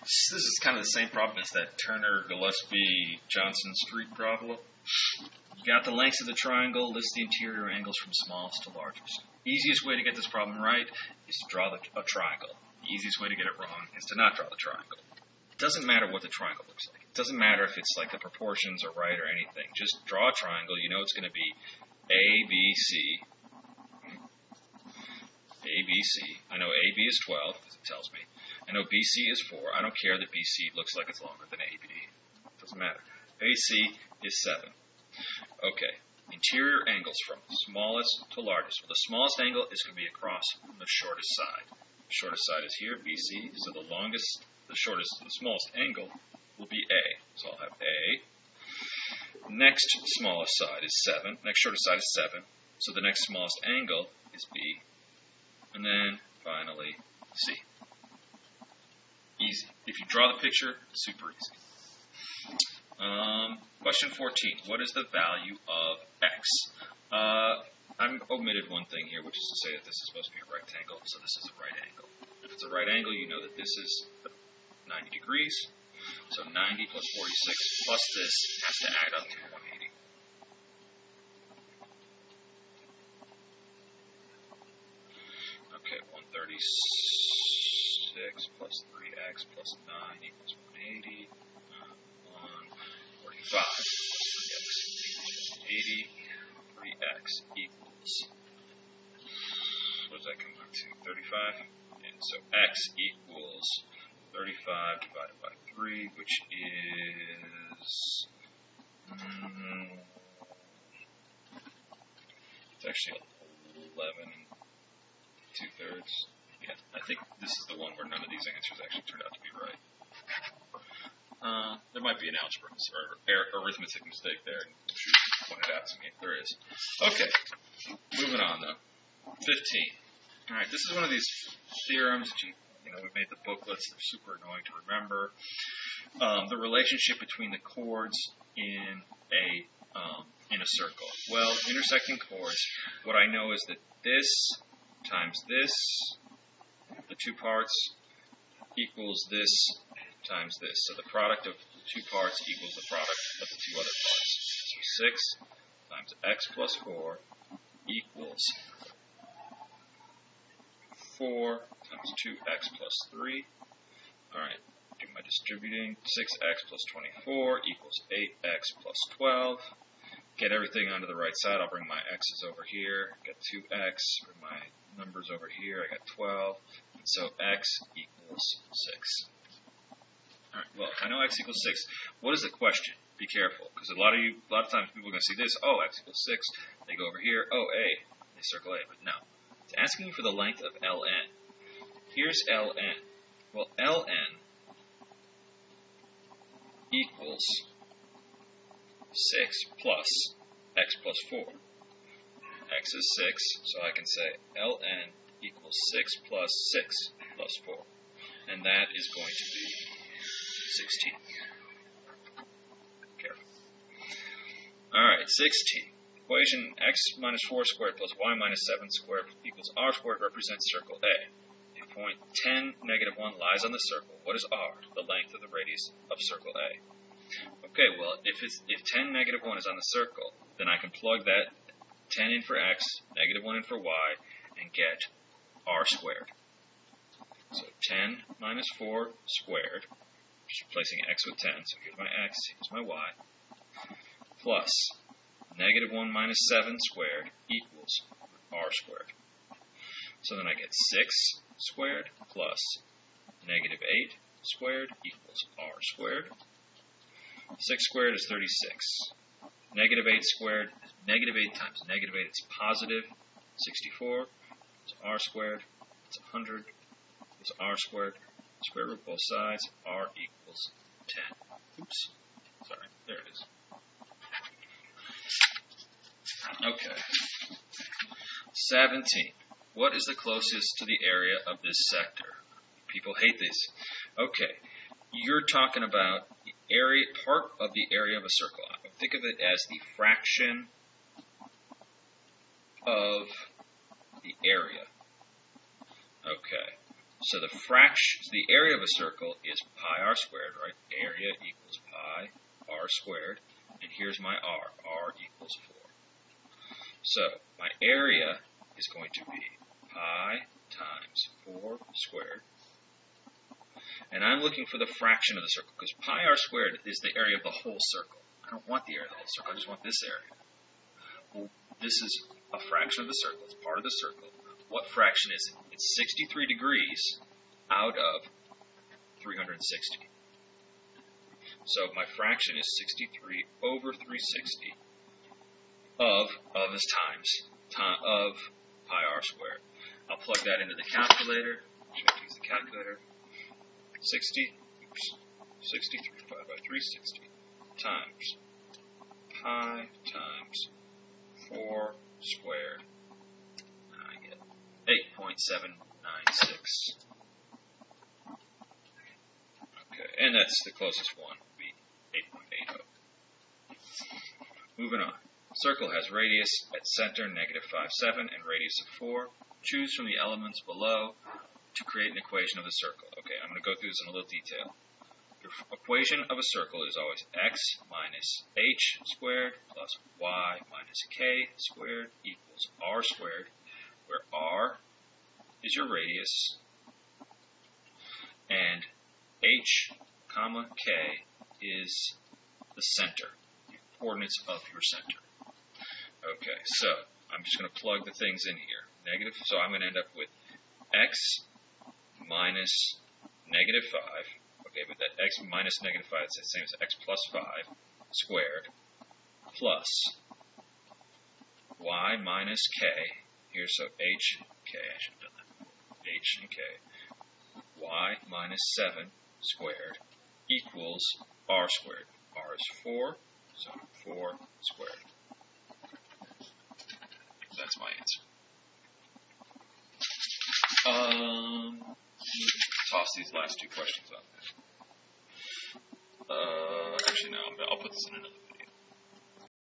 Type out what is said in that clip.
This is kind of the same problem as that Turner, Gillespie, Johnson Street problem. You got the lengths of the triangle, list the interior angles from smallest to largest. Easiest way to get this problem right is to draw a triangle. The easiest way to get it wrong is to not draw the triangle. It doesn't matter what the triangle looks like. It doesn't matter if it's like the proportions are right or anything. Just draw a triangle. You know it's going to be A, B, C. A, B, C. I know AB is 12, because it tells me. I know BC is 4. I don't care that BC looks like it's longer than AB. It doesn't matter. AC is 7. Okay. Interior angles from smallest to largest. Well, the smallest angle is going to be across from the shortest side. The shortest side is here, BC. So the smallest angle will be A. So I'll have A. Next smallest side is 7. Next shortest side is 7. So the next smallest angle is B. And then finally C. Easy. If you draw the picture, super easy. Question 14. What is the value of x? I've omitted one thing here, which is to say that this is supposed to be a rectangle, so this is a right angle. If it's a right angle, you know that this is 90 degrees. So 90 plus 46 plus this has to add up to 180. Okay, 136 plus 3x plus 9 equals 180. 145 plus 3x equals 180. 3x equals, what does that come out to? 35? And so x equals 35 divided by 3, which is, it's actually 11 and 2/3. Yeah, I think this is the one where none of these answers actually turned out to be right. There might be an algebra or arithmetic mistake there. You should point it out to me if there is. Okay, moving on though. 15. All right, this is one of these theorems that we made the booklets. They're super annoying to remember. The relationship between the chords in a circle. Well, intersecting chords. What I know is that this times this, the two parts, equals this times this. So the product of the two parts equals the product of the two other parts. So 6 times x plus 4 equals 4 times 2x plus 3. Alright, do my distributing. 6x plus 24 equals 8x plus 12. Get everything onto the right side. I'll bring my x's over here. Get 2x. Bring my numbers over here. I got 12. And so x equals 6. Alright, well, I know x equals 6. What is the question? Be careful, because a lot of times people are going to see this. Oh, x equals 6. They go over here. Oh, a. They circle a. But no. It's asking you for the length of ln. Here's ln. Well, ln equals 6 plus x plus 4. X is 6, so I can say ln equals 6 plus 6 plus 4. And that is going to be 16. Careful. Alright, 16. Equation x minus 4 squared plus y minus 7 squared equals r squared represents circle A. If point 10, negative 1 lies on the circle, what is r? The length of the radius of circle A. Okay, well, if 10, negative 1 is on the circle, then I can plug that 10 in for x, negative 1 in for y, and get r squared. So 10 minus 4 squared, just replacing x with 10, so here's my x, here's my y, plus negative 1 minus 7 squared equals r squared. So then I get 6 squared plus negative 8 squared equals r squared. 6 squared is 36. Negative 8 squared is negative 8 times negative 8. It's positive 64. It's r squared. It's 100. It's r squared. Square root both sides. R equals 10. Oops. Sorry. There it is. Okay. 17. What is the closest to the area of this sector? People hate this. Okay. You're talking about the area, part of the area of a circle. Think of it as the fraction of the area. Okay. So the area of a circle is pi r squared, right? Area equals pi r squared. And here's my r. R equals 4. So my area is going to be pi times 4 squared. And I'm looking for the fraction of the circle, because pi r squared is the area of the whole circle. I don't want the area of the whole circle, I just want this area. Well, this is a fraction of the circle, it's part of the circle. What fraction is it? It's 63 degrees out of 360. So my fraction is 63 over 360 of this times of pi r squared. I'll plug that into the calculator. Should I use the calculator? 63 divided by 360 times pi times 4 squared. And I get 8.796. Okay, and that's the closest one, would be 8.80. Moving on. Circle has radius at center -5.7 and radius of 4. Choose from the elements below to create an equation of the circle. Okay, I'm going to go through this in a little detail. The equation of a circle is always x minus h squared plus y minus k squared equals r squared, where r is your radius and h, comma, k is the center, the coordinates of your center. Okay, so I'm just going to plug the things in here. So I'm going to end up with x minus -5. Okay, but that x minus -5 is the same as x plus 5 squared plus y minus k. Here, so h, k, I should have done that. H and k. Y minus 7 squared equals r squared. R is 4, so 4 squared. That's my answer. Toss these last two questions on there. Actually, no, I'll put this in another video.